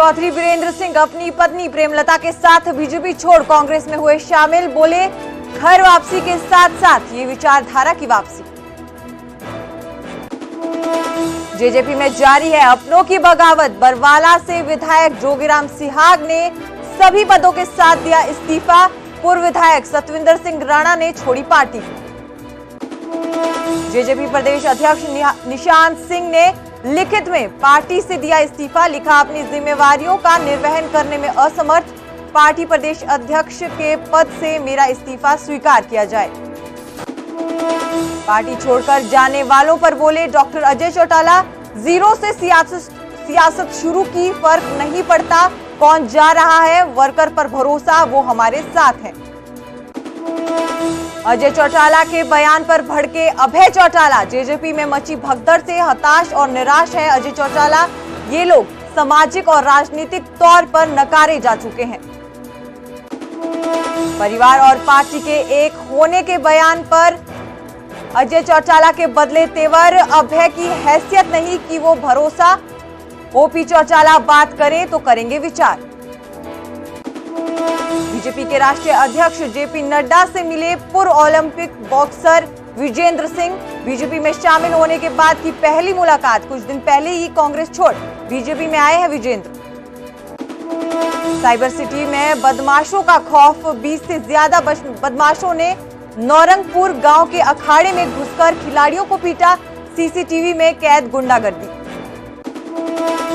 चौधरी वीरेंद्र सिंह अपनी पत्नी प्रेमलता के साथ बीजेपी छोड़ कांग्रेस में हुए शामिल। बोले, घर वापसी के साथ साथ ये विचारधारा की वापसी। जेजेपी में जारी है अपनों की बगावत। बरवाला से विधायक जोगीराम सिहाग ने सभी पदों के साथ दिया इस्तीफा। पूर्व विधायक सतविंदर सिंह राणा ने छोड़ी पार्टी। जेजेपी प्रदेश अध्यक्ष निशांत सिंह ने लिखित में पार्टी से दिया इस्तीफा। लिखा, अपनी जिम्मेवारियों का निर्वहन करने में असमर्थ पार्टी प्रदेश अध्यक्ष के पद से मेरा इस्तीफा स्वीकार किया जाए। पार्टी छोड़कर जाने वालों पर बोले डॉक्टर अजय चौटाला, जीरो से सियासत शुरू की, फर्क नहीं पड़ता कौन जा रहा है, वर्कर पर भरोसा, वो हमारे साथ है। अजय चौटाला के बयान पर भड़के अभय चौटाला। जेजेपी में मची भगदड़ से हताश और निराश है अजय चौटाला। ये लोग सामाजिक और राजनीतिक तौर पर नकारे जा चुके हैं। परिवार और पार्टी के एक होने के बयान पर अजय चौटाला के बदले तेवर। अभय की हैसियत नहीं कि वो भरोसा। ओपी चौटाला बात करें तो करेंगे विचार। बीजेपी के राष्ट्रीय अध्यक्ष जेपी नड्डा से मिले पूर्व Olympic boxer Vijender Singh. BJP में शामिल होने के बाद की पहली मुलाकात। कुछ दिन पहले ही कांग्रेस छोड़ बीजेपी में आए हैं विजेंद्र। साइबर सिटी में बदमाशों का खौफ। 20 से ज्यादा बदमाशों ने नौरंगपुर गांव के अखाड़े में घुसकर खिलाड़ियों को पीटा। सीसीटीवी में कैद गुंडागर्दी।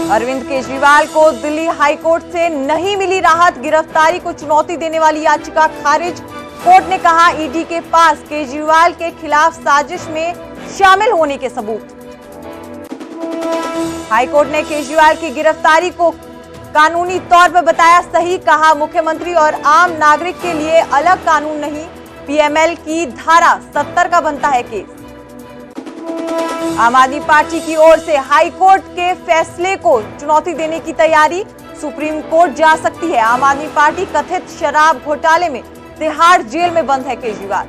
अरविंद केजरीवाल को दिल्ली हाईकोर्ट से नहीं मिली राहत। गिरफ्तारी को चुनौती देने वाली याचिका खारिज। कोर्ट ने कहा, ईडी के पास केजरीवाल के खिलाफ साजिश में शामिल होने के सबूत। हाईकोर्ट ने केजरीवाल की गिरफ्तारी को कानूनी तौर पर बताया सही। कहा, मुख्यमंत्री और आम नागरिक के लिए अलग कानून नहीं, पीएमएल की धारा 70 का बनता है केस। आम आदमी पार्टी की ओर से हाई कोर्ट के फैसले को चुनौती देने की तैयारी। सुप्रीम कोर्ट जा सकती है आम आदमी पार्टी। कथित शराब घोटाले में तिहाड़ जेल में बंद है केजरीवाल।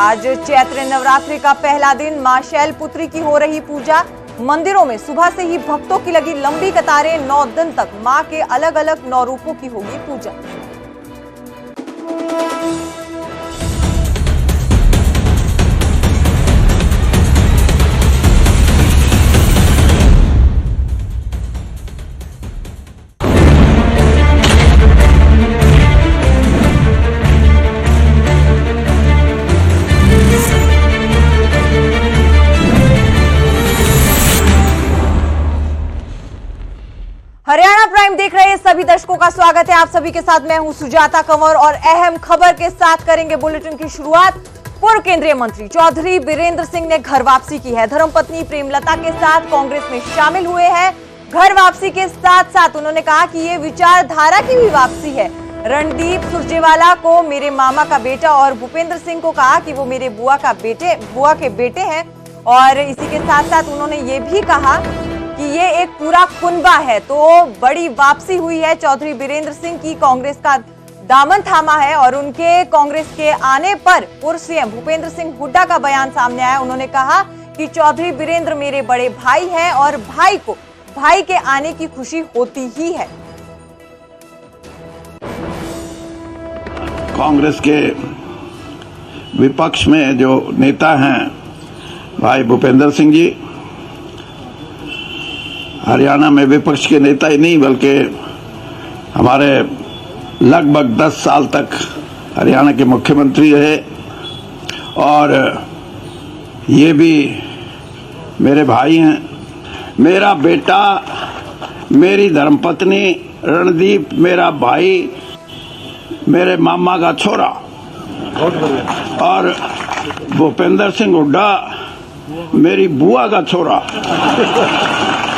आज चैत्र नवरात्रि का पहला दिन। मां शैलपुत्री की हो रही पूजा। मंदिरों में सुबह से ही भक्तों की लगी लंबी कतारें। 9 दिन तक मां के अलग अलग 9 रूपों की होगी पूजा। हरियाणा प्राइम देख रहे सभी दर्शकों का स्वागत है। आप सभी के साथ मैं हूं सुजाता कंवर और अहम खबर के साथ करेंगे बुलेटिन की शुरुआत। पूर्व केंद्रीय मंत्री चौधरी वीरेंद्र सिंह ने घर वापसी की है। धर्मपत्नी प्रेमलता के साथ कांग्रेस में शामिल हुए हैं। घर वापसी के साथ साथ उन्होंने कहा कि ये विचारधारा की भी वापसी है। रणदीप सुरजेवाला को मेरे मामा का बेटा और भूपेंद्र सिंह को कहा कि वो मेरे बुआ के बेटे हैं। और इसी के साथ साथ उन्होंने ये भी कहा कि ये एक पूरा कुनबा है। तो बड़ी वापसी हुई है चौधरी वीरेंद्र सिंह की। कांग्रेस का दामन थामा है और उनके कांग्रेस के आने पर पूर्व सीएम भूपेंद्र सिंह हुड्डा का बयान सामने आया। उन्होंने कहा कि चौधरी वीरेंद्र मेरे बड़े भाई हैं और भाई को भाई के आने की खुशी होती ही है। कांग्रेस के विपक्ष में जो नेता हैं भाई भूपेंद्र सिंह जी, हरियाणा में विपक्ष के नेता ही नहीं बल्कि हमारे लगभग 10 साल तक हरियाणा के मुख्यमंत्री रहे और ये भी मेरे भाई हैं। मेरा बेटा, मेरी धर्मपत्नी रणदीप मेरा भाई, मेरे मामा का छोरा और भूपेंद्र सिंह हुड्डा मेरी बुआ का छोरा।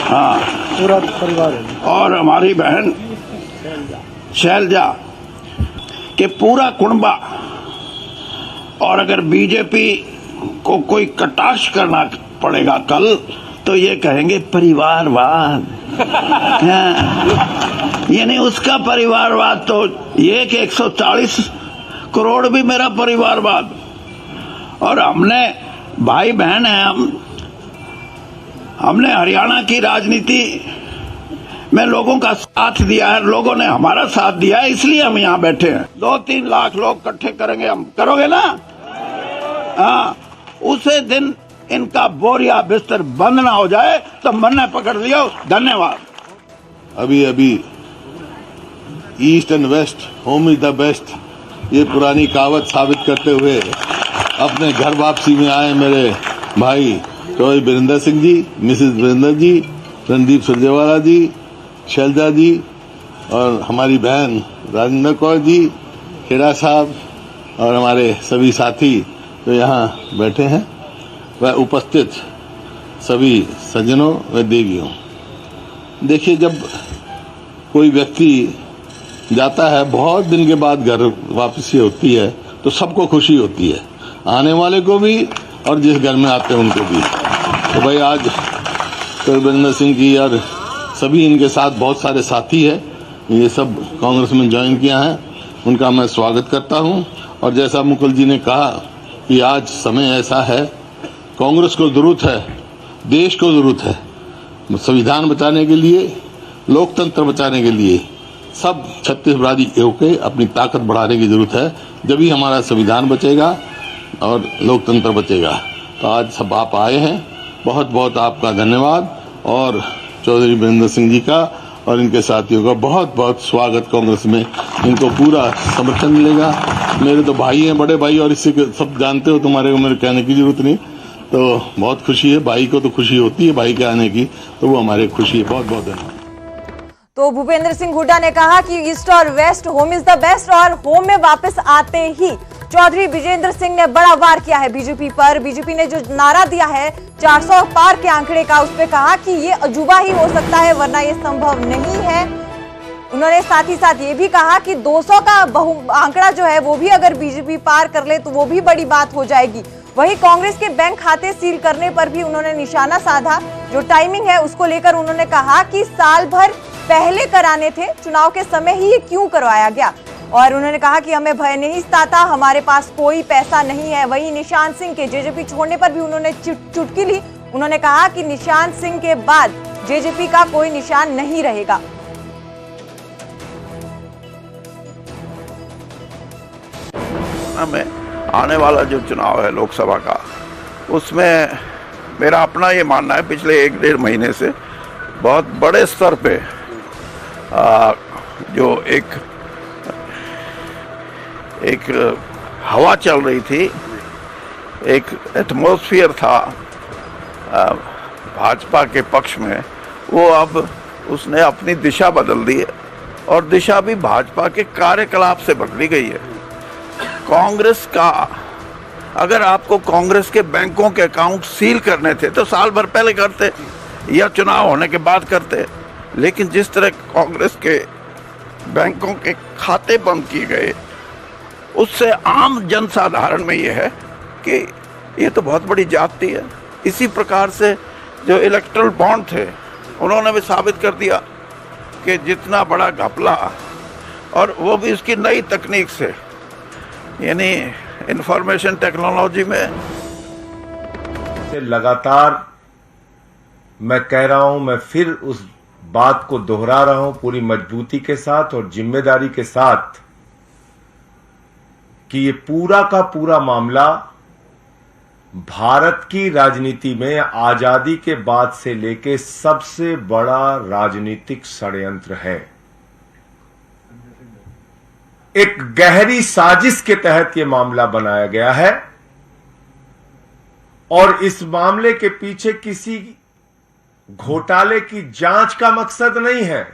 हाँ, पूरा परिवार है। और हमारी बहन शैलजा के पूरा कुनबा। और अगर बीजेपी को कोई कटाक्ष करना पड़ेगा कल तो ये कहेंगे परिवारवाद। यानी उसका परिवारवाद तो ये कि 140 करोड़ भी मेरा परिवारवाद। और हमने भाई बहन हैं, हमने हरियाणा की राजनीति मैं लोगों का साथ दिया है, लोगों ने हमारा साथ दिया है, इसलिए हम यहाँ बैठे हैं। 2-3 लाख लोग इकट्ठे करेंगे हम, करोगे ना? हाँ, उसे दिन इनका बोरिया बिस्तर बंद ना हो जाए तो मन ने पकड़ लियो। धन्यवाद। अभी east and west, home is the best, ये पुरानी कहावत साबित करते हुए अपने घर वापसी में आए मेरे भाई चौधरी वीरेंद्र सिंह जी, मिसेस वीरेंद्र जी, रणदीप सुरजेवाला जी, शैलजा जी और हमारी बहन राजेंद्र कौर जी, खेड़ा साहब और हमारे सभी साथी जो यहाँ बैठे हैं, वह उपस्थित सभी सज्जनों व देवियों। देखिए, जब कोई व्यक्ति जाता है, बहुत दिन के बाद घर वापसी होती है, तो सबको खुशी होती है, आने वाले को भी और जिस घर में आते हैं उनको भी। तो भाई आज वीरेंद्र सिंह जी और सभी इनके साथ बहुत सारे साथी हैं, ये सब कांग्रेस में ज्वाइन किया है, उनका मैं स्वागत करता हूं। और जैसा मुकुल जी ने कहा कि आज समय ऐसा है, कांग्रेस को जरूरत है, देश को जरूरत है, संविधान बचाने के लिए, लोकतंत्र बचाने के लिए सब छत्तीसगढ़ी होकर अपनी ताकत बढ़ाने की जरूरत है। जब ही हमारा संविधान बचेगा और लोकतंत्र बचेगा। तो आज सब आप आए हैं, बहुत बहुत आपका धन्यवाद। और चौधरी वीरेंद्र सिंह जी का और इनके साथियों का बहुत बहुत स्वागत कांग्रेस में, इनको पूरा समर्थन मिलेगा। मेरे तो भाई हैं, बड़े भाई, और इससे सब जानते हो, तुम्हारे को मेरे कहने की जरूरत नहीं। तो बहुत खुशी है, भाई को तो खुशी होती है भाई के आने की, तो वो हमारे खुशी है। बहुत बहुत धन्यवाद। तो भूपेंद्र सिंह हुड्डा ने कहा कि ईस्ट और west, home is the best, और होम में वापस आते ही चौधरी विजेंद्र सिंह ने बड़ा वार किया है बीजेपी पर। बीजेपी ने जो नारा दिया है 400 पार के आंकड़े का, उस पे कहा कि ये अजूबा ही हो सकता है, वरना ये संभव नहीं है। उन्होंने साथ ही साथ ये भी कहा कि 200 का आंकड़ा जो है वो भी अगर बीजेपी पार कर ले तो वो भी बड़ी बात हो जाएगी। वहीं कांग्रेस के बैंक खाते सील करने पर भी उन्होंने निशाना साधा। जो टाइमिंग है उसको लेकर उन्होंने कहा कि साल भर पहले कराने थे, चुनाव के समय ही ये क्यों करवाया गया। और उन्होंने कहा कि हमें भय नहीं सताता, हमारे पास कोई पैसा नहीं है। वहीं निशांत सिंह के जेजेपी छोड़ने पर भी उन्होंने चुटकी ली। उन्होंने कहा कि निशांत सिंह के बाद जेजेपी का कोई निशान नहीं रहेगा। में आने वाला जो चुनाव है लोकसभा का, उसमें मेरा अपना ये मानना है, पिछले 1-1.5 महीने से बहुत बड़े स्तर पे जो एक हवा चल रही थी, एक एटमॉस्फेयर था भाजपा के पक्ष में, वो अब उसने अपनी दिशा बदल दी है और दिशा भी भाजपा के कार्यकलाप से बदली गई है। कांग्रेस का, अगर आपको कांग्रेस के बैंकों के अकाउंट सील करने थे तो साल भर पहले करते या चुनाव होने के बाद करते, लेकिन जिस तरह कांग्रेस के बैंकों के खाते बंद किए गए, उससे आम जनसाधारण में यह है कि ये तो बहुत बड़ी ज्यादती है। इसी प्रकार से जो इलेक्टोरल बॉन्ड थे, उन्होंने भी साबित कर दिया कि जितना बड़ा घपला, और वो भी इसकी नई तकनीक से, यानी इंफॉर्मेशन टेक्नोलॉजी में। लगातार मैं कह रहा हूं, मैं फिर उस बात को दोहरा रहा हूं पूरी मजबूती के साथ और जिम्मेदारी के साथ कि ये पूरा का पूरा मामला भारत की राजनीति में आजादी के बाद से लेके सबसे बड़ा राजनीतिक षड्यंत्र है। एक गहरी साजिश के तहत यह मामला बनाया गया है और इस मामले के पीछे किसी घोटाले की जांच का मकसद नहीं है।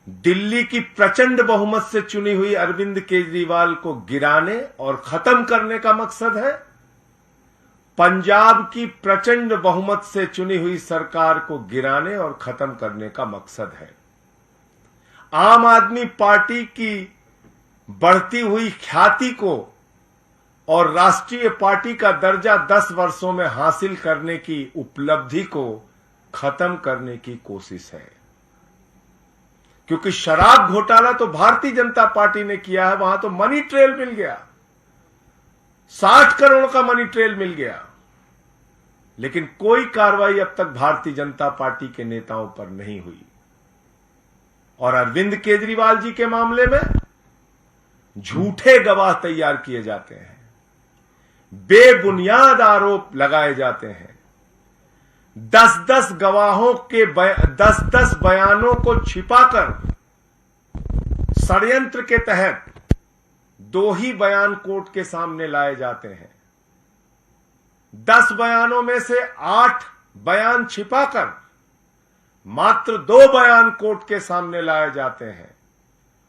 दिल्ली की प्रचंड बहुमत से चुनी हुई अरविंद केजरीवाल को गिराने और खत्म करने का मकसद है। पंजाब की प्रचंड बहुमत से चुनी हुई सरकार को गिराने और खत्म करने का मकसद है। आम आदमी पार्टी की बढ़ती हुई ख्याति को और राष्ट्रीय पार्टी का दर्जा 10 वर्षों में हासिल करने की उपलब्धि को खत्म करने की कोशिश है। क्योंकि शराब घोटाला तो भारतीय जनता पार्टी ने किया है, वहां तो मनी ट्रेल मिल गया, 60 करोड़ का मनी ट्रेल मिल गया, लेकिन कोई कार्रवाई अब तक भारतीय जनता पार्टी के नेताओं पर नहीं हुई। और अरविंद केजरीवाल जी के मामले में झूठे गवाह तैयार किए जाते हैं, बेबुनियाद आरोप लगाए जाते हैं। 10-10 गवाहों के 10-10 बयानों को छिपाकर षड्यंत्र के तहत 2 ही बयान कोर्ट के सामने लाए जाते हैं। 10 बयानों में से 8 बयान छिपाकर मात्र 2 बयान कोर्ट के सामने लाए जाते हैं।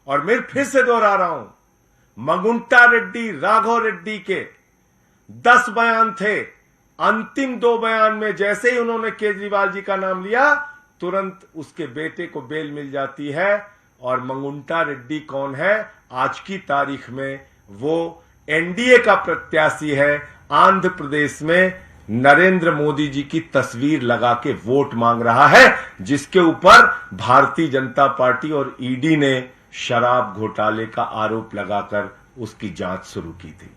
और मैं फिर से दोहरा रहा हूं, मंगुंटा रेड्डी, राघव रेड्डी के 10 बयान थे। अंतिम 2 बयान में जैसे ही उन्होंने केजरीवाल जी का नाम लिया, तुरंत उसके बेटे को बेल मिल जाती है। और मंगुंटा रेड्डी कौन है? आज की तारीख में वो एनडीए का प्रत्याशी है। आंध्र प्रदेश में नरेंद्र मोदी जी की तस्वीर लगा के वोट मांग रहा है, जिसके ऊपर भारतीय जनता पार्टी और ईडी ने शराब घोटाले का आरोप लगाकर उसकी जांच शुरू की थी।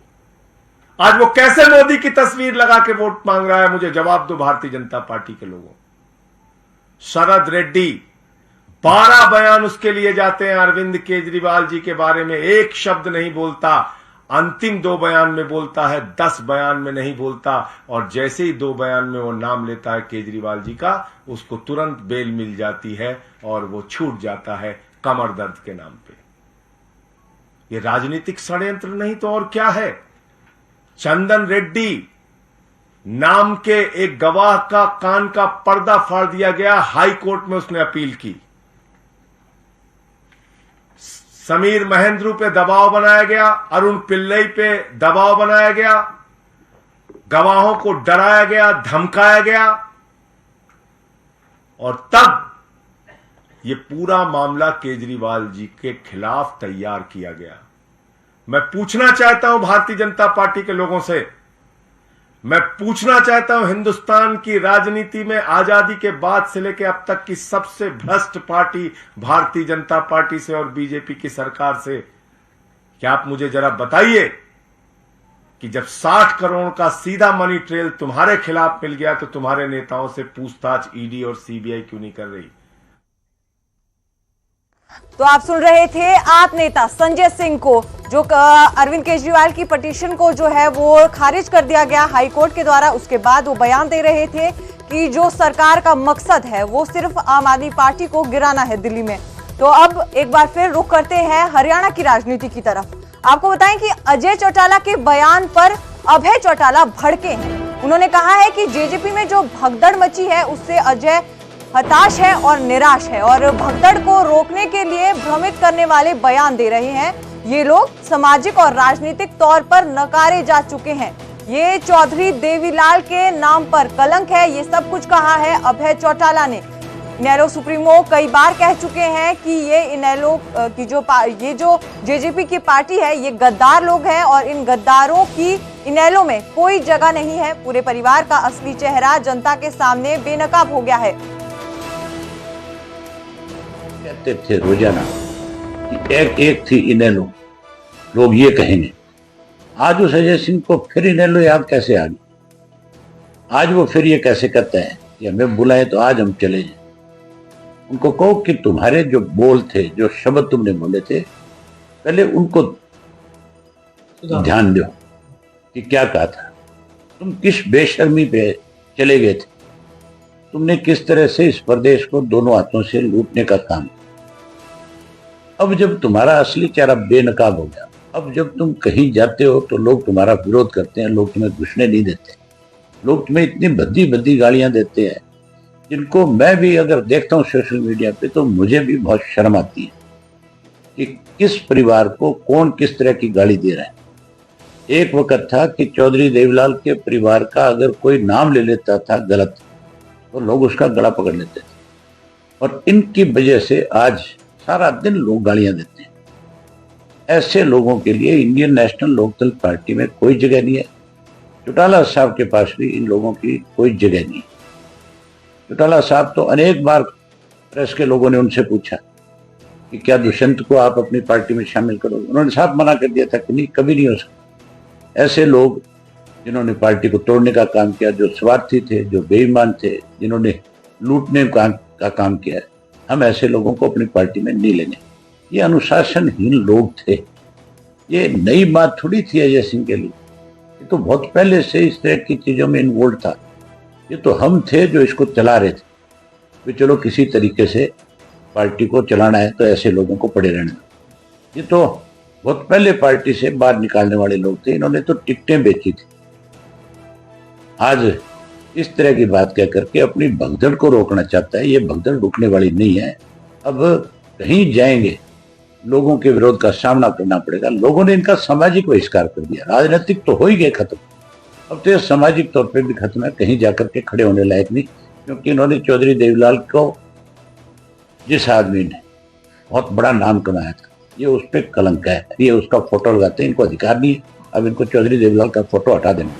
आज वो कैसे मोदी की तस्वीर लगा के वोट मांग रहा है? मुझे जवाब दो भारतीय जनता पार्टी के लोगों। शरद रेड्डी 12 बयान उसके लिए जाते हैं, अरविंद केजरीवाल जी के बारे में एक शब्द नहीं बोलता। अंतिम 2 बयान में बोलता है, 10 बयान में नहीं बोलता। और जैसे ही 2 बयान में वो नाम लेता है केजरीवाल जी का, उसको तुरंत बेल मिल जाती है और वो छूट जाता है कमर दर्द के नाम पे। ये राजनीतिक षड्यंत्र नहीं तो और क्या है? चंदन रेड्डी नाम के एक गवाह का कान का पर्दा फाड़ दिया गया, हाई कोर्ट में उसने अपील की। समीर महेंद्रू पे दबाव बनाया गया, अरुण पिल्लई पे दबाव बनाया गया, गवाहों को डराया गया, धमकाया गया। और तब ये पूरा मामला केजरीवाल जी के खिलाफ तैयार किया गया। मैं पूछना चाहता हूं भारतीय जनता पार्टी के लोगों से, मैं पूछना चाहता हूं हिंदुस्तान की राजनीति में आजादी के बाद से लेकर अब तक की सबसे भ्रष्ट पार्टी भारतीय जनता पार्टी से और बीजेपी की सरकार से, क्या आप मुझे जरा बताइए कि जब 60 करोड़ का सीधा मनी ट्रेल तुम्हारे खिलाफ मिल गया तो तुम्हारे नेताओं से पूछताछ ईडी और सीबीआई क्यों नहीं कर रही? तो आप सुन रहे थे आप नेता संजय सिंह को, जो अरविंद केजरीवाल की पिटीशन को जो है वो खारिज कर दिया गया हाई कोर्ट के द्वारा। उसके बाद वो बयान दे रहे थे कि जो सरकार का मकसद है वो सिर्फ आम आदमी पार्टी को गिराना है दिल्ली में। तो अब एक बार फिर रुख करते हैं हरियाणा की राजनीति की तरफ। आपको बताएं कि अजय चौटाला के बयान पर अभय चौटाला भड़के हैं। उन्होंने कहा है कि जेजेपी में जो भगदड़ मची है उससे अजय हताश है और निराश है और भगदड़ को रोकने के लिए भ्रमित करने वाले बयान दे रहे हैं। ये लोग सामाजिक और राजनीतिक तौर पर नकारे जा चुके हैं। ये चौधरी देवीलाल के नाम पर कलंक है, ये सब कुछ कहा है अभय चौटाला ने। इनेलो सुप्रीमो कई बार कह चुके हैं कि ये इनेलो की ये जो जेजेपी की पार्टी है ये गद्दार लोग हैं और इन गद्दारों की इनेलो में कोई जगह नहीं है। पूरे परिवार का असली चेहरा जनता के सामने बेनकाब हो गया है। कहते थे रोजाना कि एक थी इनेलो, लोग ये कहेंगे। आज उस अजय सिंह को फिर इनेलो याद कैसे आ गई? आज वो फिर ये कैसे कहते हैं कि हमें बुलाए तो आज हम चले जाए? उनको कहो कि तुम्हारे जो बोल थे, जो शब्द तुमने बोले थे, पहले उनको ध्यान दो कि क्या कहा था। तुम किस बेशर्मी पे चले गए थे, तुमने किस तरह से इस प्रदेश को दोनों हाथों से लूटने का काम। अब जब तुम्हारा असली चेहरा बेनकाब हो गया, अब जब तुम कहीं जाते हो तो लोग तुम्हारा विरोध करते हैं, लोग तुम्हें घुसने नहीं देते, लोग तुम्हें इतनी भद्दी भद्दी गालियां देते हैं जिनको मैं भी अगर देखता हूं सोशल मीडिया पे तो मुझे भी बहुत शर्म आती है कि किस परिवार को कौन किस तरह की गाली दे रहा है। एक वक्त था कि चौधरी देवीलाल के परिवार का अगर कोई नाम ले लेता था गलत तो लोग उसका गला पकड़ लेते थे, और इनकी वजह से आज सारा दिन लोग गालियां देते हैं। ऐसे लोगों के लिए इंडियन नेशनल लोकदल पार्टी में कोई जगह नहीं है। चौटाला साहब के पास भी इन लोगों की कोई जगह नहीं है। चौटाला साहब तो अनेक बार प्रेस के लोगों ने उनसे पूछा कि क्या दुष्यंत को आप अपनी पार्टी में शामिल करोगे, उन्होंने साफ मना कर दिया था कि नहीं, कभी नहीं हो सकता। ऐसे लोग जिन्होंने पार्टी को तोड़ने का काम किया, जो स्वार्थी थे, जो बेईमान थे, जिन्होंने लूटने का काम किया, हम ऐसे लोगों को अपनी पार्टी में नहीं लेंगे। ये अनुशासनहीन लोग थे। ये नई बात थोड़ी थी अजय सिंह के लिए, ये तो बहुत पहले से इस तरह की चीजों में इन्वॉल्व था। ये तो हम थे जो इसको चला रहे थे कि चलो किसी तरीके से पार्टी को चलाना है तो ऐसे लोगों को पड़े रहना। ये तो बहुत पहले पार्टी से बाहर निकालने वाले लोग थे। इन्होंने तो टिकटें बेची थी। आज इस तरह की बात कह करके अपनी भगदड़ को रोकना चाहता है। ये भगदड़ रुकने वाली नहीं है। अब कहीं जाएंगे, लोगों के विरोध का सामना करना पड़ेगा। लोगों ने इनका सामाजिक बहिष्कार कर दिया। राजनीतिक तो हो ही गए खत्म, अब तो ये सामाजिक तौर पे भी खत्म है। कहीं जाकर के खड़े होने लायक नहीं, क्योंकि इन्होंने चौधरी देवीलाल को, जिस आदमी ने बहुत बड़ा नाम कमाया था, ये उस पर कलंक है। ये उसका फोटो लगाते हैं, इनको अधिकार नहीं है। अब इनको चौधरी देवीलाल का फोटो हटा देना।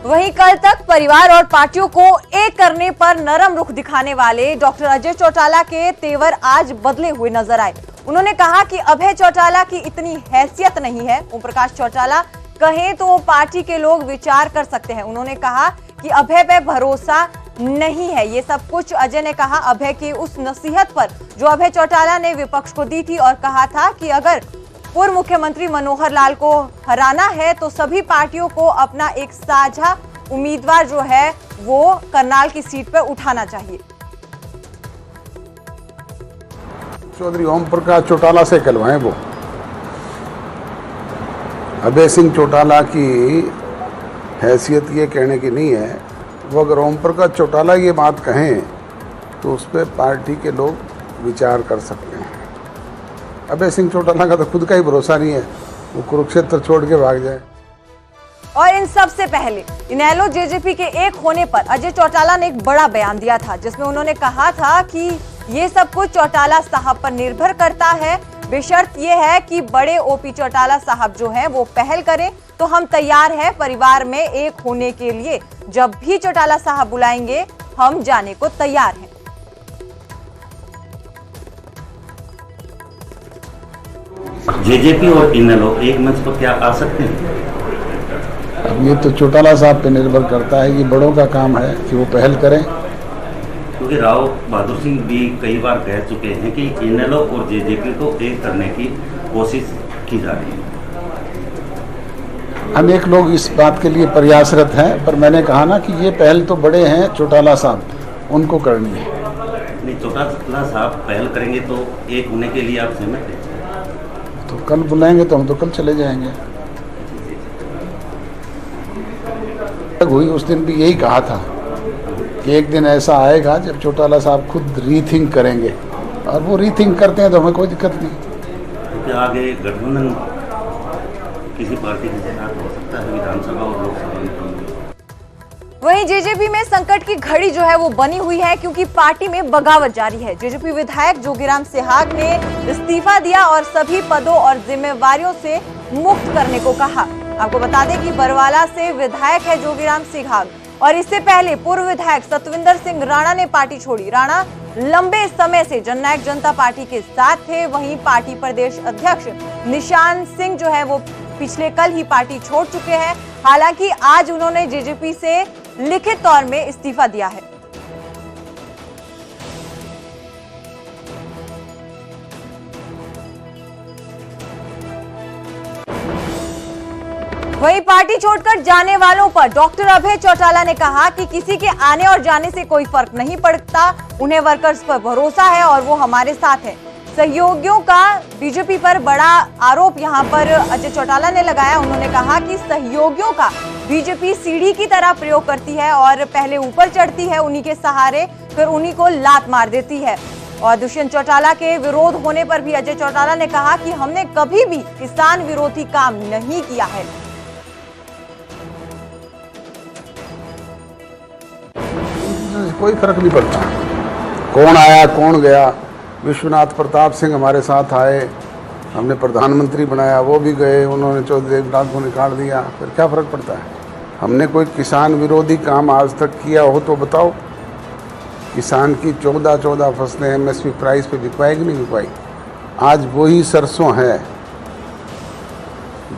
वहीं कल तक परिवार और पार्टियों को एक करने पर नरम रुख दिखाने वाले डॉक्टर अजय चौटाला के तेवर आज बदले हुए नजर आए। उन्होंने कहा कि अभय चौटाला की इतनी हैसियत नहीं है। ओम प्रकाश चौटाला कहें तो पार्टी के लोग विचार कर सकते हैं। उन्होंने कहा कि अभय पे भरोसा नहीं है। ये सब कुछ अजय ने कहा अभय की उस नसीहत पर जो अभय चौटाला ने विपक्ष को दी थी और कहा था कि अगर पूर्व मुख्यमंत्री मनोहर लाल को हराना है तो सभी पार्टियों को अपना एक साझा उम्मीदवार जो है वो करनाल की सीट पर उठाना चाहिए। चौधरी ओम प्रकाश चौटाला से कहलवाएं वो। अभय सिंह चौटाला की हैसियत ये कहने की नहीं है। वो अगर ओम प्रकाश चौटाला ये बात कहें तो उस पर पार्टी के लोग विचार कर सकते हैं। अभय सिंह चौटाला का तो खुद का ही भरोसा नहीं है, वो कुरुक्षेत्र छोड़ के भाग जाए। और इन सब से पहले इनेलो जेजेपी के एक होने पर अजय चौटाला ने एक बड़ा बयान दिया था, जिसमें उन्होंने कहा था कि ये सब कुछ चौटाला साहब पर निर्भर करता है। बेशर्त ये है कि बड़े ओपी चौटाला साहब जो हैं वो पहल करें तो हम तैयार हैं परिवार में एक होने के लिए। जब भी चौटाला साहब बुलाएंगे हम जाने को तैयार हैं। जेजेपी और इनेलो एक मंच पर क्या आ सकते हैं? अब ये तो चौटाला साहब पे निर्भर करता है। ये बड़ों का काम है कि वो पहल करें। क्योंकि राव बहादुर सिंह भी कई बार कह चुके हैं कि इनेलो और जेजेपी को एक करने की कोशिश की जा रही है। अनेक लोग इस बात के लिए प्रयासरत हैं, पर मैंने कहा ना कि ये पहल तो बड़े हैं चौटाला साहब, उनको करनी है। नहीं, चौटाला साहब पहल करेंगे तो एक होने के लिए आप सहमत हैं? तो कल बुलाएंगे तो हम तो कल चले जाएंगे। हुई उस दिन भी यही कहा था कि एक दिन ऐसा आएगा जब चौटाला साहब खुद रीथिंक करेंगे, और वो रीथिंक करते हैं तो हमें कोई दिक्कत नहीं। क्योंकि आगे गठबंधन किसी पार्टी के साथ हो सकता है विधानसभा और लोकसभा में। वहीं जेजेपी में संकट की घड़ी जो है वो बनी हुई है, क्योंकि पार्टी में बगावत जारी है। जेजेपी विधायक जोगीराम सिहाग ने इस्तीफा दिया और सभी पदों और जिम्मेवारियों से मुक्त करने को कहा। आपको बता दें कि बरवाला से विधायक है जोगीराम सिहाग, और इससे पहले पूर्व विधायक सतविंदर सिंह राणा ने पार्टी छोड़ी। राणा लंबे समय से जननायक जनता पार्टी के साथ थे। वहीं पार्टी प्रदेश अध्यक्ष निशान सिंह जो है वो पिछले कल ही पार्टी छोड़ चुके हैं। हालांकि आज उन्होंने जेजेपी से लिखित तौर में इस्तीफा दिया है। वहीं पार्टी छोड़कर जाने वालों पर डॉक्टर अभय चौटाला ने कहा कि किसी के आने और जाने से कोई फर्क नहीं पड़ता। उन्हें वर्कर्स पर भरोसा है और वो हमारे साथ है। सहयोगियों का बीजेपी पर बड़ा आरोप यहां पर अजय चौटाला ने लगाया। उन्होंने कहा कि सहयोगियों का बीजेपी सीढ़ी की तरह प्रयोग करती है और पहले ऊपर चढ़ती है उन्हीं के सहारे, फिर उन्हीं को लात मार देती है। और दुष्यंत चौटाला के विरोध होने पर भी अजय चौटाला ने कहा कि हमने कभी भी किसान विरोधी काम नहीं किया है। कोई फर्क नहीं पड़ता कौन आया कौन गया। विश्वनाथ प्रताप सिंह हमारे साथ आए, हमने प्रधानमंत्री बनाया, वो भी गए, उन्होंने चौधरी देवीलाल को निकाल दिया, फिर क्या फ़र्क पड़ता है। हमने कोई किसान विरोधी काम आज तक किया हो तो बताओ। किसान की 14 फसलें एमएसपी प्राइस पे बिकवाई कि नहीं बिकवाई? आज वही सरसों है,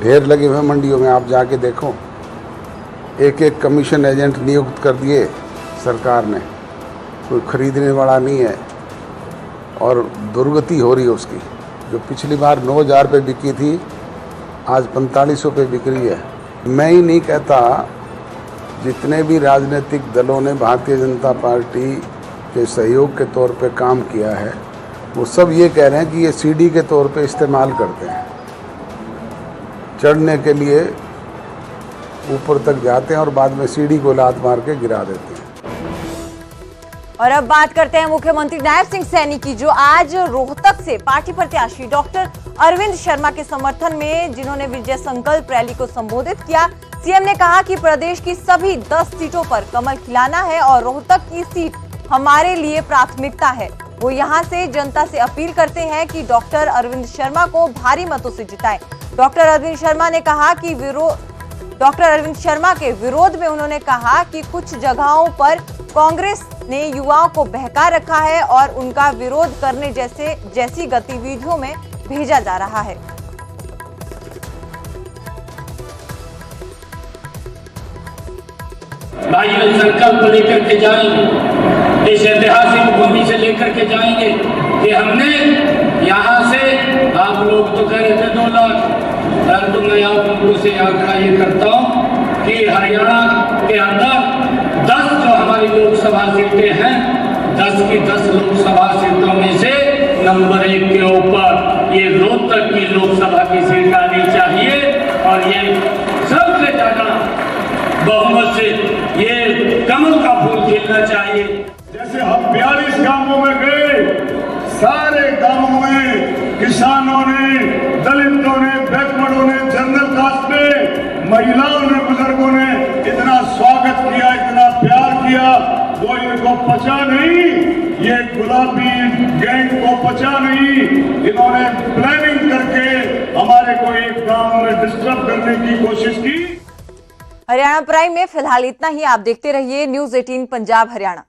ढेर लगे हुए मंडियों में, आप जाके देखो। एक कमीशन एजेंट नियुक्त कर दिए सरकार ने, कोई खरीदने वाला नहीं है। और दुर्गति हो रही है उसकी। जो पिछली बार 9,000 पे बिकी थी, आज 4500 पे बिक रही है। मैं ही नहीं कहता, जितने भी राजनीतिक दलों ने भारतीय जनता पार्टी के सहयोग के तौर पे काम किया है, वो सब ये कह रहे हैं कि ये सीढ़ी के तौर पे इस्तेमाल करते हैं। चढ़ने के लिए ऊपर तक जाते हैं और बाद में सीढ़ी को लात मार के गिरा देते हैं। और अब बात करते हैं मुख्यमंत्री नायब सिंह सैनी की, जो आज रोहतक से पार्टी प्रत्याशी डॉक्टर अरविंद शर्मा के समर्थन में, जिन्होंने विजय संकल्प रैली को संबोधित किया। सीएम ने कहा कि प्रदेश की सभी 10 सीटों पर कमल खिलाना है और रोहतक की सीट हमारे लिए प्राथमिकता है। वो यहां से जनता से अपील करते हैं कि डॉक्टर अरविंद शर्मा को भारी मतों से जिताएं। डॉक्टर अरविंद शर्मा ने कहा कि डॉक्टर अरविंद शर्मा के विरोध में उन्होंने कहा कि कुछ जगहों पर कांग्रेस ने युवाओं को बहका रखा है और उनका विरोध करने जैसी गतिविधियों में भेजा जा रहा है। भाइयों, संकल्प लेकर के जाएंगे, इस ऐतिहासिक भूमि से लेकर के जाएंगे कि हमने यहाँ से, आप लोग तो कह रहे थे 2 लाख, परंतु मैं आप लोगों से आग्रह ये करता हूँ कि हरियाणा के अंदर 10 जो हमारी लोकसभा सीटें हैं, 10 की 10 लोकसभा सीटों में से नंबर 1 के ऊपर ये रोहतक की लोकसभा की सीट आनी चाहिए और ये सबसे ज्यादा बहुमत से ये कमल का फूल खिलना चाहिए। जैसे हम 42 गांवों में गए, सारे गांवों में किसानों ने, दलितों ने, बैकवर्डों ने, जनरल कास्ट ने, महिलाओं ने, बुजुर्गों ने इतना स्वागत किया, इतना प्यार किया, वो इनको पचा नहीं, ये गुलाबी गैंग को पचा नहीं। इन्होंने प्लानिंग करके हमारे को एक गांव में डिस्टर्ब करने की कोशिश की। हरियाणा प्राइम में फिलहाल इतना ही। आप देखते रहिए न्यूज़ 18 पंजाब हरियाणा।